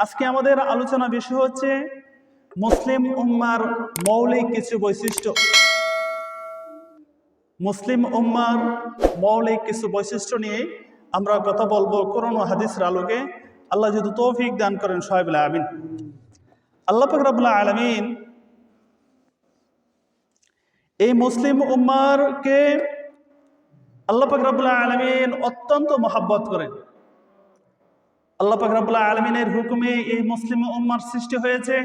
আজকে আমাদের আলোচনা বিষয় হচ্ছে মুসলিম উম্মার মৌলিক কিছু বৈশিষ্ট্য। মুসলিম উম্মার মৌলিক কিছু বৈশিষ্ট্য নিয়ে আমরা কথা বলবো কোরআন ও হাদিসের আলোকে। আল্লাহ যদি তৌফিক দান করেন সবাই বলে আমিন। আল্লাহ পাক রব্বুল আলামিন এই মুসলিম উম্মারকে আল্লাহ পাক রব্বুল আলামিন অত্যন্ত মহব্বত করেন। আল্লাহ পাক রব্বুল আলামিনের হুকুমে এই মুসলিম উম্মার সৃষ্টি হয়েছে।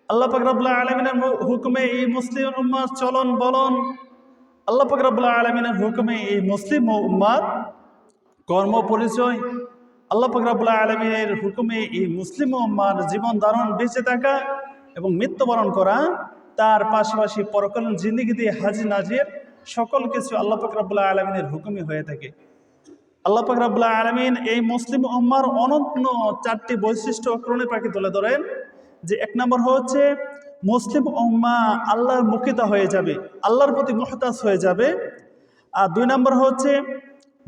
আল্লাহ পাক রব্বুল আলামিনের হুকুমে এই মুসলিম উম্মার চলন বলন, আল্লাহ পাক রব্বুল আলামিনের হুকুমে এই মুসলিম উম্মার কর্ম পরিচয়, আল্লাহ পাক রব্বুল আলামিনের হুকুমে এই মুসলিম উম্মার জীবন ধারণ, বেঁচে থাকা এবং মৃত্যুবরণ করা, তার পাশাপাশি পরকালীন জিন্দেগিতে হাজির নাজির সকল কিছু আল্লাহ পাক রব্বুল আলামিনের হুকুমে হয়ে থাকে। আল্লাহ পাক রব্বুল আলামিন এই মুসলিম উম্মার অনন্য চারটি বৈশিষ্ট্য কোরআনে পাকে তুলে ধরেন। যে এক নম্বর হচ্ছে মুসলিম উম্মা আল্লাহর মুখিতা হয়ে যাবে, আল্লাহর প্রতি মুহতাজ হয়ে যাবে। আর দুই নম্বর হচ্ছে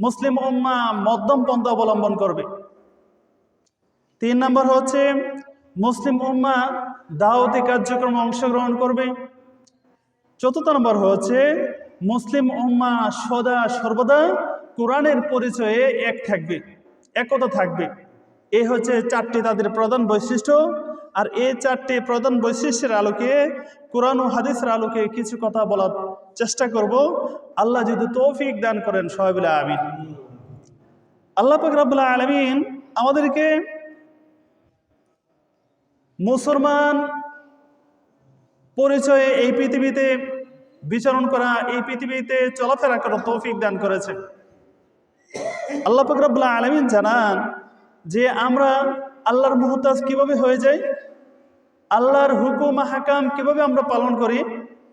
মুসলিম উম্মা মধ্যম পন্থা অবলম্বন করবে। তিন নম্বর হচ্ছে মুসলিম উম্মা দাওয়াতি কার্যক্রমে অংশগ্রহণ করবে। চতুর্থ নম্বর হচ্ছে মুসলিম উম্মা সদা সর্বদা কোরআনের পরিচয়ে এক থাকবে, একতা থাকবে। এই হচ্ছে চারটি তাদের প্রধান বৈশিষ্ট্য। আর এই চারটি প্রধান বৈশিষ্ট্যের আলোকে কোরআন ও হাদিসের আলোকে কিছু কথা বলার চেষ্টা করব। আল্লাহ যদি তৌফিক দান করেন সবাই বলে আমিন। আল্লাহ পাক রব্বুল আলামিন আমাদেরকে মুসলমান পরিচয়ে এই পৃথিবীতে বিচরণ করা, এই পৃথিবীতে চলাফেরা করার তৌফিক দান করেছে। আল্লাহ পাক রব্বুল আলামিন জানান যে আমরা আল্লাহর মুহতাজ কিভাবে হয়ে যাই, আল্লাহর হুকুম হাকাম কিভাবে আমরা পালন করি।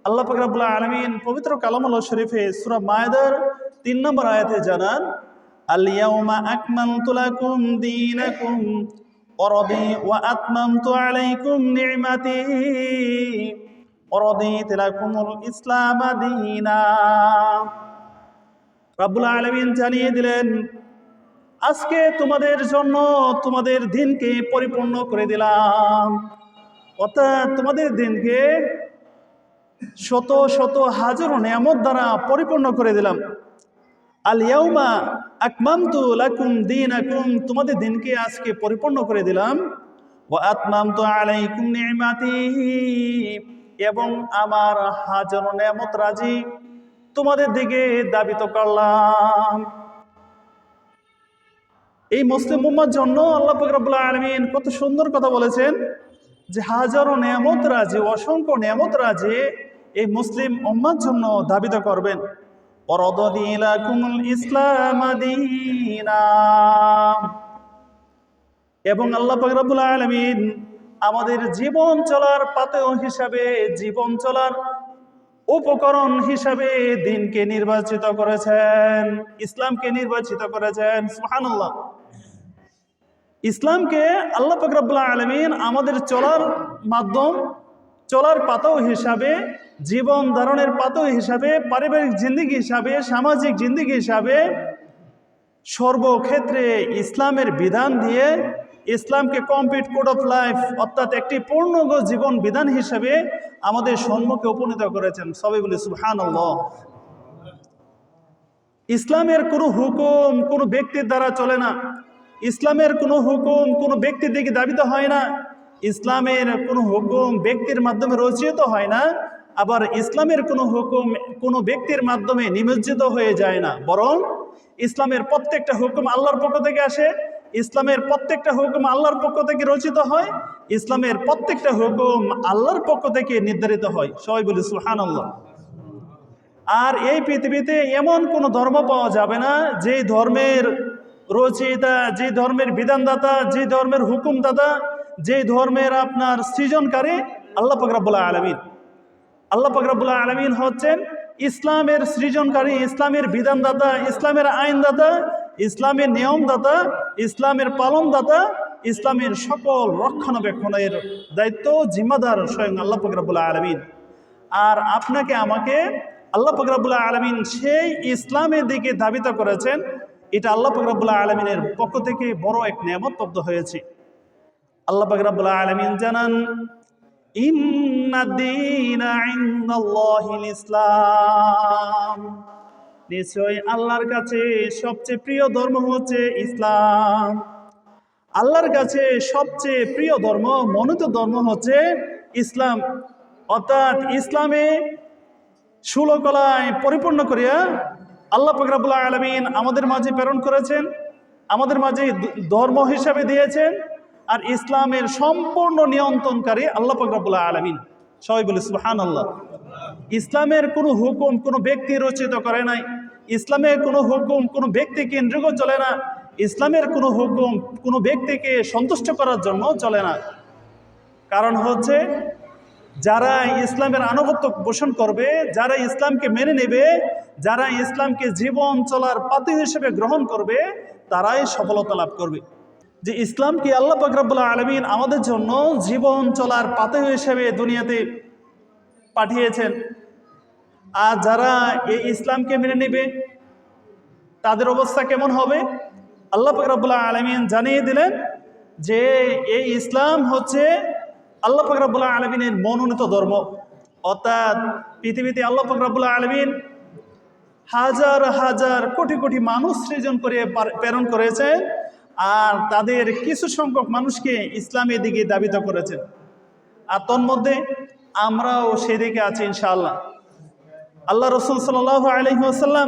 আল্লাহ পাক রব্বুল আলামিন পবিত্র কালামুল্লাহ শরীফে সূরা মায়েদার 3 নম্বর আয়াতে জানান, আল ইয়াউমা আকমালতু লাকুম দীনাকুম ওয়া আতমামতু আলাইকুম নি'মাতি ওয়া রাদিতু লাকুমুল ইসলাম দীনা। রব্বুল আলামিন জানিয়ে দিলেন, আজকে তোমাদের জন্য তোমাদের দিনকে পরিপূর্ণ করে দিলাম, অর্থাৎ তোমাদের দিনকে শত শত হাজারো নিয়ামত দ্বারা পরিপূর্ণ করে দিলাম। আল ইয়াউমা আকমালতু লাকুম দীনাকুম, তোমাদের দিনকে আজকে পরিপূর্ণ করে দিলাম। ওয়া আতমামতু আলাইকুম নি'মাতি, এবং আমার হাজারো নিয়ামত রাজি তোমাদের দিকে দাবিত করলাম। এই মুসলিম উম্মার জন্য আল্লাহ পাক রব্বুল আলামিন কত সুন্দর কথা বলেছেন যে হাজারো নিয়ামত রাজি, অসংখ্য নিয়ামত রাজি এই মুসলিম উম্মার জন্য দাবিত করবেন। ইসলাম দীনা, এবং আল্লাহ পাক রব্বুল আলামিন আমাদের জীবন চলার পাথেয় হিসাবে, জীবন চলার উপকরণ হিসাবে দিনকে নির্বাচিত করেছেন, ইসলামকে নির্বাচিত করেছেন। সুবহানাল্লাহ। ইসলামকে আল্লাহ পাক রব্বুল আলামিন আমাদের চলার মাধ্যম, চলার পাথেয় হিসাবে, জীবন ধারণের পাথেয় হিসাবে, পারিবারিক জিন্দেগি হিসাবে, সামাজিক জিন্দেগি হিসাবে সর্বক্ষেত্রে ইসলামের বিধান দিয়ে ইসলামকে কমপ্লিট কোড অফ লাইফ, অর্থাৎ একটি পূর্ণাঙ্গ জীবন বিধান হিসাবে আমাদের সম্মুখে উপনীত করেছেন। সবাই বলি সুবহানাল্লাহ। ইসলামের কোনো হুকুম কোনো ব্যক্তির দ্বারা চলে না, ইসলামের কোনো হুকুম কোনো ব্যক্তির দিকে দাবিত হয় না, ইসলামের কোনো হুকুম ব্যক্তির মাধ্যমে রচিত হয় না, আবার ইসলামের কোনো হুকুম কোনো ব্যক্তির মাধ্যমে নিমজ্জিত হয়ে যায় না, বরং ইসলামের প্রত্যেকটা হুকুম আল্লাহর পক্ষ থেকে আসে, ইসলামের প্রত্যেকটা হুকুম আল্লাহর পক্ষ থেকে রচিত হয়, ইসলামের প্রত্যেকটা হুকুম আল্লাহর পক্ষ থেকে নির্ধারিত হয়। সবাই বলি সুবহানাল্লাহ। আর এই পৃথিবীতে এমন কোনো ধর্ম পাওয়া যাবে না যে ধর্মের রচয়িতা, যে ধর্মের বিধানদাতা, যে ধর্মের হুকুমদাতা, যে ধর্মের আপনার সৃজনকারী আল্লাহ পাক রব্বুল আলামিন। আল্লাহ পাক রব্বুল আলামিন হচ্ছেন ইসলামের সৃজনকারী, ইসলামের বিধানদাতা, ইসলামের আইনদাতা, ইসলামের নিয়মদাতা, ইসলামের পালনদাতা, ইসলামের সকল রক্ষণাবেক্ষণের দায়িত্ব জিম্মাদার স্বয়ং আল্লাহ পাক রব্বুল আলামিন। আর আপনাকে আমাকে আল্লাহ পাক রব্বুল আলামিন সেই ইসলামের দিকে ধাবিত করেছেন। এটা আল্লাহ পাক রব্বুল আলামিনের পক্ষ থেকে বড় এক নিয়ামত প্রাপ্ত হয়েছে। আল্লাহ পাক রব্বুল আলামিন জানান, ইন্নাদ-দীনা ইনদাল্লাহিল ইসলাম, নিশ্চয়ই আল্লাহর কাছে সবচেয়ে প্রিয় ধর্ম হচ্ছে ইসলাম। আল্লাহর কাছে সবচেয়ে প্রিয় ধর্ম, মনোনীত ধর্ম হচ্ছে ইসলাম। অর্থাৎ ইসলামে ষোলকলায় পরিপূর্ণ করিয়া আল্লাহ পাক রব্বুল আলামিন আমাদের মাঝে প্রেরণ করেছেন, আমাদের মাঝে ধর্ম হিসাবে দিয়েছেন। আর ইসলামের সম্পূর্ণ নিয়ন্ত্রণকারী আল্লাহ পাক রব্বুল আলামিন। সবাই বলি সুবহানাল্লাহ। ইসলামের কোনো হুকুম কোনো ব্যক্তি রচিত করে নাই। ইসলামের কোনো হুকুম কোনো ব্যক্তি কেন্দ্রিক চলে না। ইসলামের কোনো হুকুম কোনো ব্যক্তিকে সন্তুষ্ট করার জন্য চলে না। কারণ হচ্ছে, যারা ইসলামের আনুগত্য পোষণ করবে, যারা ইসলামকে মেনে নেবে, যারা ইসলামকে জীবন চলার পাথেয় হিসেবে গ্রহণ করবে, তারাই সফলতা লাভ করবে। যে ইসলামকে আল্লাহ পাক রব্বুল আলামিন আমাদের জন্য জীবন চলার পাথেয় হিসেবে দুনিয়াতে পাঠিয়েছেন। আর যারা এই ইসলামকে মেনে নেবে, তাদের অবস্থা কেমন হবে? আল্লাহ পাক রব্বুল আলামিন জানিয়ে দিলেন যে এই ইসলাম হচ্ছে আল্লাহ পাক রব্বুল আলামিনের মনোনীত ধর্ম। অর্থাৎ পৃথিবীতে আল্লাহ পাক রব্বুল আলামিন হাজার হাজার কোটি কোটি মানুষ সৃজন করে প্রেরণ করেছেন, আর তাদের কিছু সংখ্যক মানুষকে ইসলামের দিকে ধাবিত করেছেন। আর তন্মধ্যে আমরাও সেদিকে আছি ইনশাআল্লাহ। আল্লাহ রাসূল সাল্লাল্লাহু আলাইহি ওয়াসাল্লাম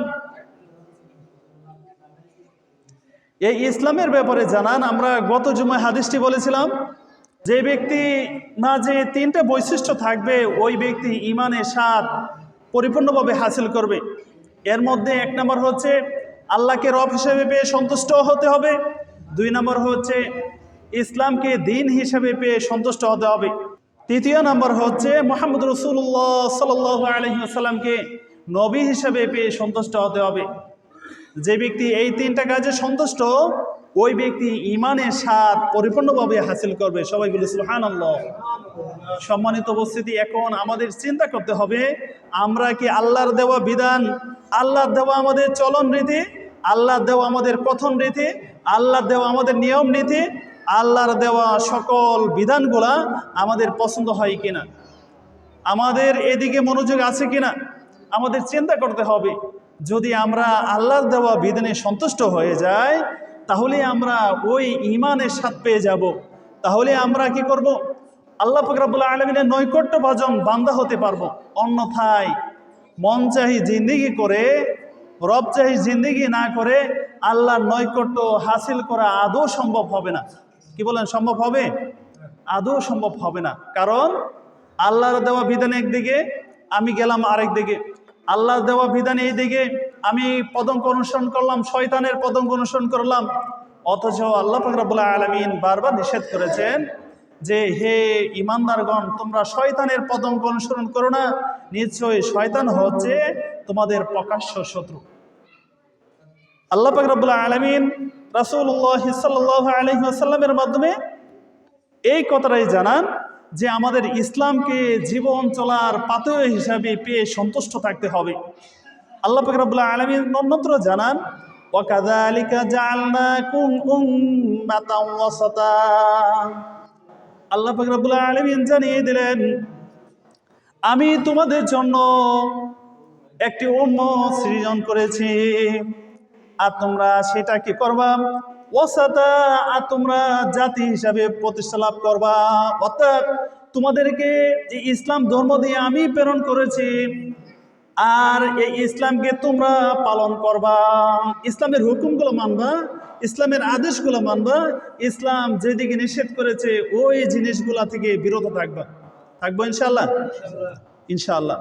এই ইসলামের ব্যাপারে জানান, আমরা গত জুমায় হাদিসটি বলেছিলাম, যে ব্যক্তি মাঝে তিনটা বৈশিষ্ট্য থাকবে, ওই ব্যক্তি ঈমানের স্বাদ পরিপূর্ণভাবে হাসিল করবে। এর মধ্যে এক নম্বর হচ্ছে আল্লাহকে রব হিসেবে পেয়ে সন্তুষ্ট হতে হবে। দুই নম্বর হচ্ছে ইসলামকে দিন হিসেবে পেয়ে সন্তুষ্ট হতে হবে। তৃতীয় নম্বর হচ্ছে মুহাম্মদ রাসূলুল্লাহ সাল্লাল্লাহু আলাইহি ওয়াসাল্লামকে নবী হিসেবে পেয়ে সন্তুষ্ট হতে হবে। যে ব্যক্তি এই তিনটা কাজে সন্তুষ্ট, ওই ব্যক্তি ঈমানের স্বাদ পরিপূর্ণভাবে হাসিল করবে। সবাই বলি সুবহানাল্লাহ। সম্মানিত উপস্থিতি, এখন আমাদের চিন্তা করতে হবে, আমরা কি আল্লাহর দেওয়া বিধান, আল্লাহর দেওয়া আমাদের চলন রীতি, আল্লাহর দেওয়া আমাদের কথন রীতি, আল্লাহর দেওয়া আমাদের নিয়ম নীতি, আল্লাহর দেওয়া সকল বিধানগুলা আমাদের পছন্দ হয় কিনা, আমাদের এদিকে মনোযোগ আছে কিনা, আমাদের চিন্তা করতে হবে। যদি আমরা আল্লাহর দেওয়া বিধানে সন্তুষ্ট হয়ে যাই, তাহলে আমরা ওই ঈমানের স্বাদ পেয়ে যাব। তাহলে আমরা কি করব? আল্লাহ পাক রব্বুল আলামিনের নৈকট্যভাজন বান্দা হতে পারবো। অন্যথায় মন চাহি জিন্দেগি করে, রব চাহি জিন্দেগি না করে আল্লাহর নৈকট্য হাসিল করা আদৌ সম্ভব হবে না। কি বলেন, সম্ভব হবে? আদৌ সম্ভব হবে না। কারণ আল্লাহর দেওয়া বিধান একদিকে, আমি গেলাম আরেক দিকে। আল্লাহর দেওয়া বিধান এই দিকে, আমি পদঙ্ক অনুসরণ করলাম, শয়তানের পদঙ্ক অনুসরণ করলাম। অথচ আল্লাহ পাক রব্বুল আলামিন বারবার নিষেধ করেছেন যে, হে ঈমানদারগণ, তোমরা শয়তানের পদঙ্ক অনুসরণ করো না, নিশ্চয়ই শয়তান হচ্ছে তোমাদের প্রকাশ্য শত্রু। আল্লাহ পাক রব্বুল আলামিন রাসূলুল্লাহ সাল্লাল্লাহু আলাইহি ওয়াসাল্লামের মাধ্যমে এই কথাটাই জানান যে আমাদের ইসলামকে জীবন চলার পাথেয় হিসাবে পেয়ে সন্তুষ্ট থাকতে হবে। আল্লাহ পাক রব্বুল আলামিন অন্যত্র জানান, ওয়া কাযালিকা জাআলনাকুম উম্মাতাও ওয়াসাতা। আল্লাহ পাক রব্বুল আলামিন জানিয়ে দিলেন, আমি তোমাদের জন্য একটি উম্মত সৃজন করেছি, আর তোমরা সেটা কি করবা? ওয়াসাতা, আর তোমরা জাতি হিসাবে প্রতিষ্ঠা লাভ করবা। অর্থাৎ তোমাদেরকে যে ইসলাম ধর্ম দিয়ে আমি প্রেরণ করেছি, আর এই ইসলামকে তোমরা পালন করবা, ইসলামের হুকুমগুলো মানবা, ইসলামের আদেশগুলো মানবা, ইসলাম যেদিকে নিষেধ করেছে ওই জিনিসগুলা থেকে বিরত থাকবা। থাকবো ইনশাআল্লাহ? ইনশাআল্লাহ।